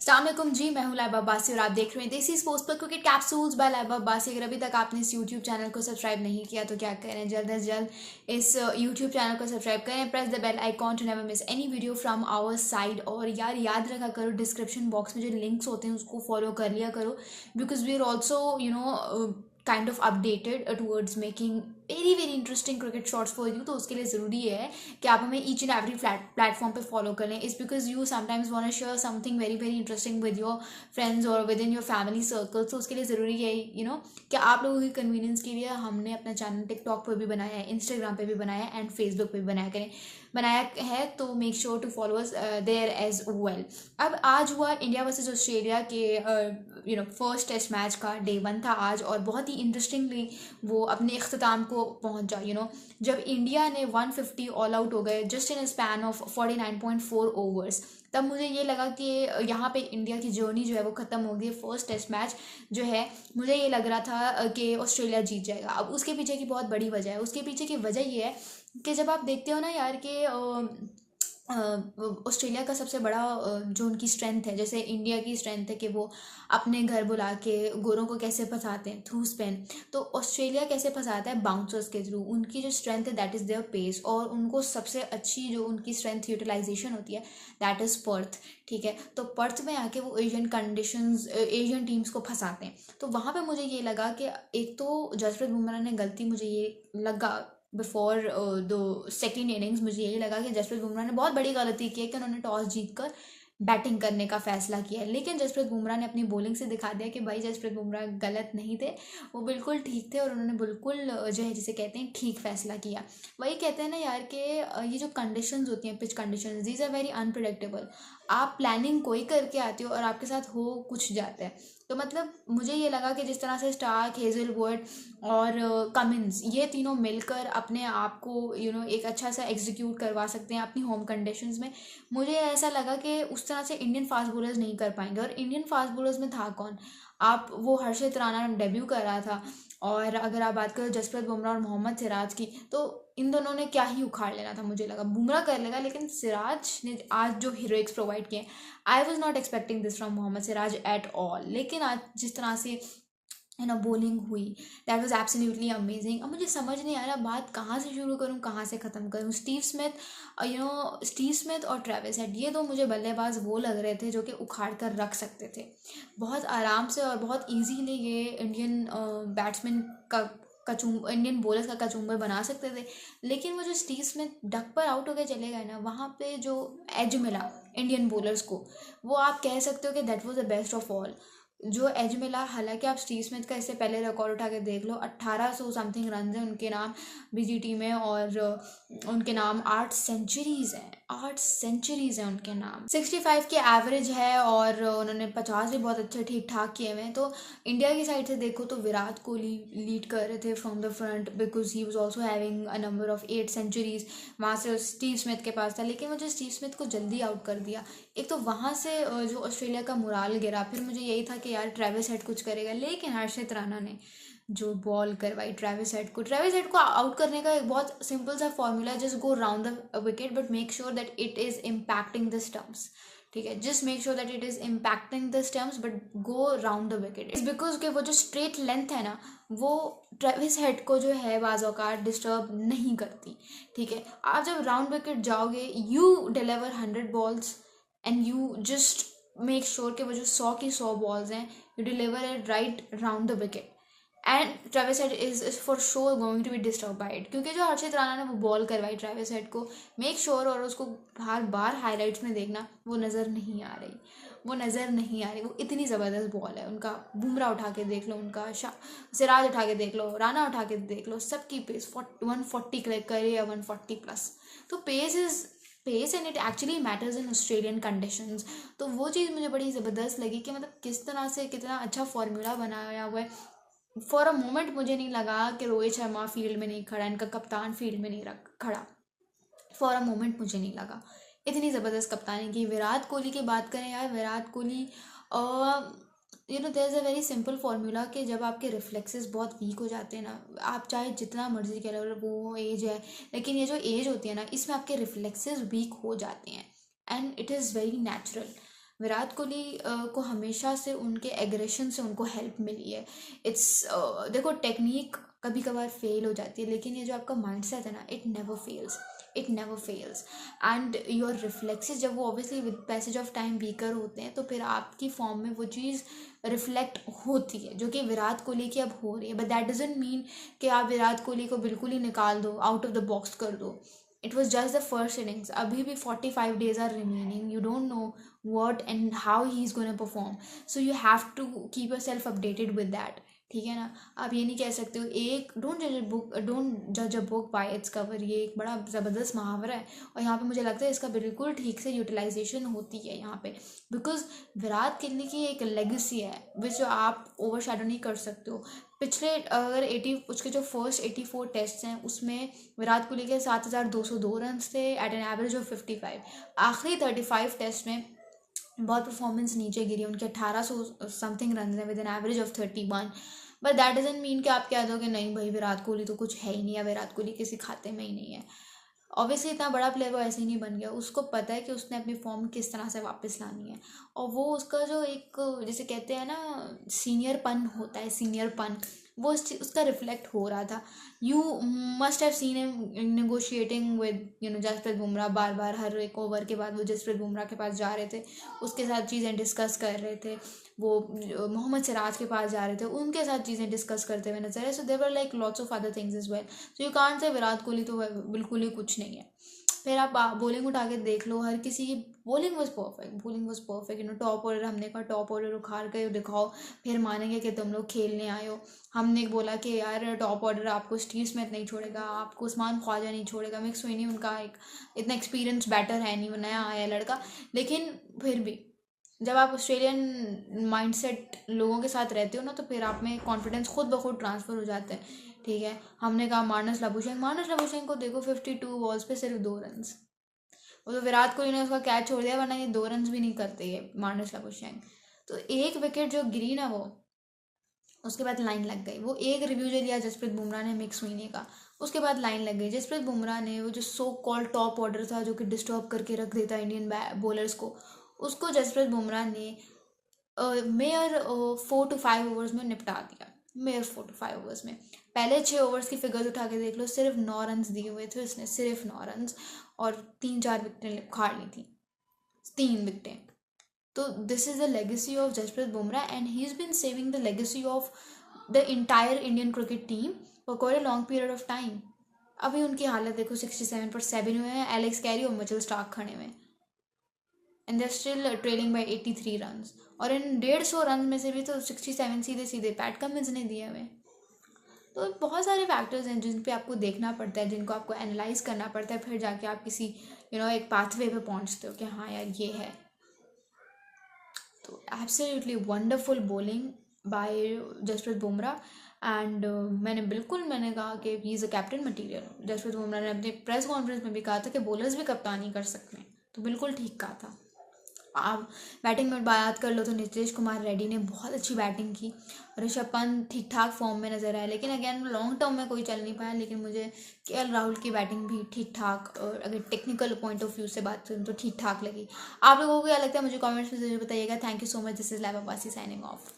अस्सलाम वालेकुम जी, मैं हूँ लाइबा अब्बासी और आप देख रहे हैं देसी स्पोर्ट्स पर cricket capsules by Laiba Abbasi. अगर अभी तक आपने इस यूट्यूब चैनल को सब्सक्राइब नहीं किया तो क्या करें, जल्द से जल्द इस यूट्यूब चैनल को सब्सक्राइब करें, press the bell icon to never miss any video from our side. और यार याद रखा करो, डिस्क्रिप्शन बॉक्स में जो लिंक्स होते हैं उसको फॉलो कर लिया करो, because we are also kind of updated towards making very interesting cricket shots for you. तो उसके लिए ज़रूरी है कि आप हमें ईच एंड एवरी प्लेटफॉर्म पे फॉलो कर लें। इस because you sometimes want to share something very interesting with your friends और with in your family circle. तो उसके लिए ज़रूरी है कि आप लोगों की कन्वीनियंस के लिए हमने अपना चैनल टिकटॉक पर भी बनाया है, इंस्टाग्राम पे भी बनाया है एंड फेसबुक पे भी बनाया है। तो make sure to follow us there as well. अब आज हुआ इंडिया वर्सेस ऑस्ट्रेलिया के फर्स्ट टेस्ट मैच का डे 1 था आज, और बहुत ही इंटरेस्टिंगली वो अपने अख्ताम को पहुंचा। जब इंडिया ने 150 ऑल आउट हो गए just in span of 49.4 overs, तब मुझे ये लगा कि यहाँ पे इंडिया की जर्नी जो है वो ख़त्म हो गई। फर्स्ट टेस्ट मैच जो है, मुझे ये लग रहा था कि ऑस्ट्रेलिया जीत जाएगा। अब उसके पीछे की बहुत बड़ी वजह है। उसके पीछे की वजह ये है कि जब आप देखते हो ना यार कि ऑस्ट्रेलिया का सबसे बड़ा जो उनकी स्ट्रेंथ है, जैसे इंडिया की स्ट्रेंथ है कि वो अपने घर बुला के गोरों को कैसे फंसाते हैं थ्रू स्पिन, तो ऑस्ट्रेलिया कैसे फंसाता है बाउंसर्स के थ्रू। उनकी जो स्ट्रेंथ है दैट इज़ देयर पेस, और उनको सबसे अच्छी जो उनकी स्ट्रेंथ यूटिलाइजेशन होती है दैट इज़ पर्थ। ठीक है, तो पर्थ में आके वो एशियन टीम्स को फंसाते हैं। तो वहाँ पे मुझे ये लगा कि एक तो जसप्रीत बुमराह ने गलती, मुझे ये लगा बिफोर द सेकेंड इनिंग्स, मुझे यही लगा कि जसप्रीत बुमराह ने बहुत बड़ी गलती की है कि उन्होंने टॉस जीतकर बैटिंग करने का फैसला किया है। लेकिन जसप्रीत बुमराह ने अपनी बॉलिंग से दिखा दिया कि भाई जसप्रीत बुमराह गलत नहीं थे, वो बिल्कुल ठीक थे और उन्होंने बिल्कुल जो है जिसे कहते हैं ठीक फैसला किया। वही कहते हैं ना यार कि ये जो कंडीशंस होती हैं, pitch conditions, these are very unpredictable. आप प्लानिंग कोई करके आते हो और आपके साथ हो कुछ जाता है। तो मतलब मुझे ये लगा कि जिस तरह से स्टार्क, हेजलवुड और कमिंस, ये तीनों मिलकर अपने आप को एक अच्छा सा एग्जीक्यूट करवा सकते हैं अपनी होम कंडीशंस में। मुझे ऐसा लगा कि उस तरह से इंडियन फास्ट बॉलर्स नहीं कर पाएंगे। और इंडियन फास्ट बॉलर्स में था कौन? आप वो हर्षित राणा डेब्यू कर रहा था, और अगर आप बात करो जसप्रीत बुमराह और मोहम्मद सिराज की, तो इन दोनों ने क्या ही उखाड़ लेना था। मुझे लगा बुमराह कर लेगा, लेकिन सिराज ने आज जो हीरोइक्स प्रोवाइड किए, I was not expecting this from Mohammed Siraj at all. लेकिन आज जिस तरह से बॉलिंग हुई, दैट वाज एब्सोल्युटली अमेजिंग। अब मुझे समझ नहीं आ रहा बात कहाँ से शुरू करूँ कहाँ से ख़त्म करूँ। स्टीव स्मिथ और ट्रेविस हेड, ये दो मुझे बल्लेबाज वो लग रहे थे जो कि उखाड़ कर रख सकते थे बहुत आराम से और बहुत इजीली। ये इंडियन बैट्समैन इंडियन बॉलर्स का कचूम्बर बना सकते थे। लेकिन वो जो स्टीव स्मिथ डक पर आउट होकर चले गए ना, वहाँ पे जो एज मिला इंडियन बॉलर्स को, वो आप कह सकते हो कि that was the best of all. जो एज मिला, हालांकि आप स्टीव स्मिथ का इससे पहले रिकॉर्ड उठा के देख लो, 1800 समथिंग रन है उनके नाम बीजीटी में, और उनके नाम 8 सेंचुरीज हैं, 8 सेंचुरीज हैं उनके नाम, 65 की एवरेज है, और उन्होंने 50 भी बहुत अच्छे ठीक ठाक किए हुए हैं। तो इंडिया की साइड से देखो तो विराट कोहली लीड कर रहे थे from the front, because he was also having a number of 8 centuries. वहाँ से स्टीव स्मिथ के पास था, लेकिन मुझे स्टीव स्मिथ को जल्दी आउट कर दिया। एक तो वहाँ से जो ऑस्ट्रेलिया का मुराल गिरा, फिर मुझे यही था कि यार ट्रेविस हेड कुछ करेगा, लेकिन हर्षित राणा ने जो बॉल करवाई ट्रेविस हेड को आउट करने का एक बहुत सिंपल सा फॉर्मूला है, just go round the wicket but make sure that it is impacting the stumps. ठीक है, just make sure that it is impacting the stumps but go round the wicket. It's because के वो जो straight length है ना, वो Travis Head को जो है बाज़ औक़ात डिस्टर्ब नहीं करती। ठीक है, आप जब राउंड विकेट जाओगे, you deliver 100 balls and you just make sure कि वो जो 100 की 100 बॉल्स हैं, you deliver it right round the wicket, and Travis Head is for sure going to be disturb by it. क्योंकि जो हर्षित राणा ने वो बॉल करवाई ट्रेविस हेड को, मेक श्योर और उसको बार बार हाईलाइट्स में देखना, वो नज़र नहीं आ रही, वो नज़र नहीं आ रही। वो इतनी ज़बरदस्त बॉल है उनका। बुमराह उठा के देख लो, उनका सिराज उठा के देख लो, राणा उठा के देख लो, सबकी पेस 140 क्लिक करे या 140 प्लस। तो pace and it actually matters in Australian conditions. तो वो चीज़ मुझे बड़ी ज़बरदस्त लगी कि मतलब किस तरह से कितना अच्छा फॉर्मूला बनाया हुआ है। फॉर अ मोमेंट मुझे नहीं लगा कि रोहित शर्मा फील्ड में नहीं खड़ा, इनका कप्तान फील्ड में नहीं रख खड़ा। फॉर अ मोमेंट मुझे नहीं लगा। इतनी ज़बरदस्त कप्तानी की। विराट कोहली की बात करें यार, Virat Kohli there is a very simple formula कि जब आपके रिफ्लेक्सेस बहुत वीक हो जाते हैं ना, आप चाहे जितना मर्जी कह लो वो एज है, लेकिन ये जो एज होती है ना, इसमें आपके रिफ्लेक्सेस वीक हो जाते हैं, and it is very natural. Virat Kohli को हमेशा से उनके एग्रेशन से उनको हेल्प मिली है। देखो टेक्निक कभी कभार फेल हो जाती है, लेकिन ये जो आपका माइंडसेट है ना, it never fails, it never fails. And your reflexes जब वो obviously with passage of time weaker होते हैं, तो फिर आपकी फॉर्म में वो चीज़ रिफ्लेक्ट होती है, जो कि विराट कोहली की अब हो रही है। बट दैट डजंट मीन कि आप विराट कोहली को बिल्कुल ही निकाल दो, आउट ऑफ द बॉक्स कर दो। It was just the first innings, अभी भी 45 days are remaining, you don't know what and how he is going to perform, so you have to keep yourself updated with that, ठीक है ना। आप ये नहीं कह सकते हो एक डोंट जज a book by its cover, ये एक बड़ा ज़बरदस्त मुहावरा है, और यहाँ पे मुझे लगता है इसका बिल्कुल ठीक से यूटिलाइजेशन होती है यहाँ पे, बिकॉज विराट कोहली की एक लेगेसी है विच आप ओवर शैडो नहीं कर सकते हो। पिछले अगर 80 उसके जो फर्स्ट 84 टेस्ट हैं उसमें विराट कोहली के 7,202 रन थे एट एन एवरेज ऑफ 55। आखिरी 35 टेस्ट में बहुत परफॉर्मेंस नीचे गिरी, उनके 1800 समथिंग रन हैं with an average of 31। But that doesn't mean कि आप कह दो कि नहीं भाई विराट कोहली तो कुछ है ही नहीं, या विराट कोहली किसी खाते में ही नहीं है। ऑब्वियसली इतना बड़ा प्लेयर वो ऐसे ही नहीं बन गया, उसको पता है कि उसने अपनी फॉर्म किस तरह से वापस लानी है, और वो उसका जो एक जैसे कहते हैं ना सीनियर पन होता है, सीनियर पन, वो उसका रिफ्लेक्ट हो रहा था। You must have seen him negotiating with Jasprit Bumrah, बार बार हर एक ओवर के बाद वो जसप्रीत बुमराह के पास जा रहे थे, उसके साथ चीज़ें डिस्कस कर रहे थे, वो मोहम्मद सिराज के पास जा रहे थे, उनके साथ चीज़ें डिस्कस करते हुए नजर है। So there are like lots of other things as well, so you can't say Virat Kohli तो बिल्कुल ही कुछ नहीं है। फिर आप बॉलिंग उठा के देख लो, हर किसी की bowling was perfect, top order, हमने कहा टॉप ऑर्डर उखाड़ के दिखाओ, फिर मानेंगे कि तुम लोग खेलने आए हो। हमने बोला कि यार टॉप ऑर्डर आपको स्टीव स्मिथ नहीं छोड़ेगा, आपको उस्मान ख्वाजा नहीं छोड़ेगा, मिक्स हुई नहीं, उनका एक इतना एक्सपीरियंस बैटर है नहीं, वो नया आया लड़का। लेकिन फिर भी जब आप ऑस्ट्रेलियन माइंडसेट लोगों के साथ रहते हो ना, तो फिर आप में कॉन्फिडेंस खुद ब खुद ट्रांसफ़र हो जाता है, ठीक है। हमने कहा मानस लाबुशेंग को देखो 52 बॉल्स पे सिर्फ 2 रन, वो तो विराट कोहली ने उसका कैच छोड़ दिया, वरना ये 2 रन भी नहीं करते ये मानस लाबुशेंग। तो एक विकेट जो गिरी ना, वो उसके बाद लाइन लग गई। वो एक रिव्यू जो लिया जसप्रीत बुमराह ने मिक्स हुई का, उसके बाद लाइन लग गई। जसप्रीत बुमराह ने वो जो सो कॉल्ड टॉप ऑर्डर था जो कि डिस्टर्ब करके रख देता इंडियन बॉलर्स को, उसको जसप्रीत बुमराह ने मेयर 4 to 5 ओवर्स में निपटा दिया। मेयर 4 to 5 ओवर्स में पहले 6 ओवर्स की फिगर्स उठा के देख लो, सिर्फ 9 रन दिए हुए थे उसने, सिर्फ 9 रन, और 3-4 विकेटें खाड़ ली थी, 3 विकेटें। तो this is the legacy of Jasprit Bumrah, and he is been saving the legacy of the entire Indian cricket team for quite a long period of time. अभी उनकी हालत देखो, 67 पर 7 हुए हैं, एलेक्स कैरी और मिचेल स्टार्क खड़े हुए, and they still trailing by 83 run, और इन 150 रन में से भी तो 67 सीधे सीधे पैट कमिंस ने दिए हुए। तो बहुत सारे फैक्टर्स हैं जिन पे आपको देखना पड़ता है, जिनको आपको एनालाइज करना पड़ता है, फिर जाके आप किसी एक पाथवे पे पहुंचते हो कि हाँ यार ये है। तो absolutely wonderful bowling by Jasprit Bumrah, and मैंने कहा कि he is a captain material. Jasprit Bumrah ने अपने प्रेस कॉन्फ्रेंस में भी कहा था कि बॉलर्स भी कप्तानी कर सकते हैं, तो बिल्कुल ठीक कहा था। आप बैटिंग में बात कर लो तो नीतीश कुमार रेड्डी ने बहुत अच्छी बैटिंग की, ऋषभ पंत ठीक ठाक फॉर्म में नजर आया, लेकिन अगेन लॉन्ग टर्म में कोई चल नहीं पाया। लेकिन मुझे केएल राहुल की बैटिंग भी ठीक ठाक, और अगर टेक्निकल पॉइंट ऑफ व्यू से बात करूँ तो ठीक ठाक लगी। आप लोगों को क्या लगता है मुझे कमेंट्स में जरूर बताइएगा। Thank you so much, this is lab Abbasi signing off.